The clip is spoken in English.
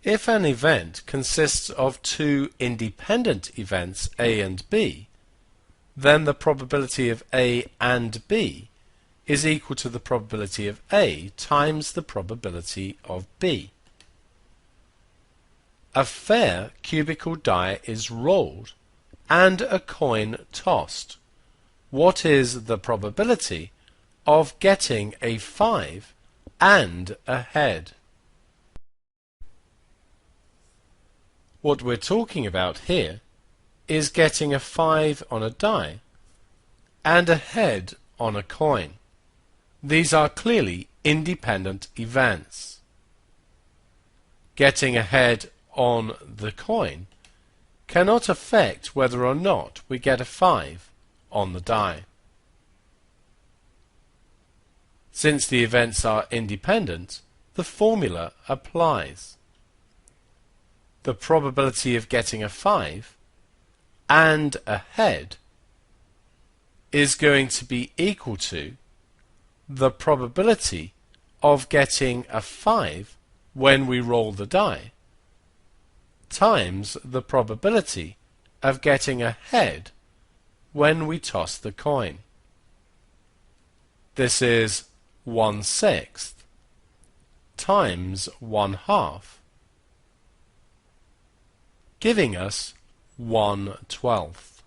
If an event consists of two independent events A and B, then the probability of A and B is equal to the probability of A times the probability of B. A fair cubical die is rolled and a coin tossed. What is the probability of getting a 5 and a head? What we're talking about here is getting a 5 on a die and a head on a coin. These are clearly independent events. Getting a head on the coin cannot affect whether or not we get a 5 on the die. Since the events are independent, the formula applies. The probability of getting a 5 and a head is going to be equal to the probability of getting a 5 when we roll the die times the probability of getting a head when we toss the coin. This is 1/6 times 1/2, giving us 1/12.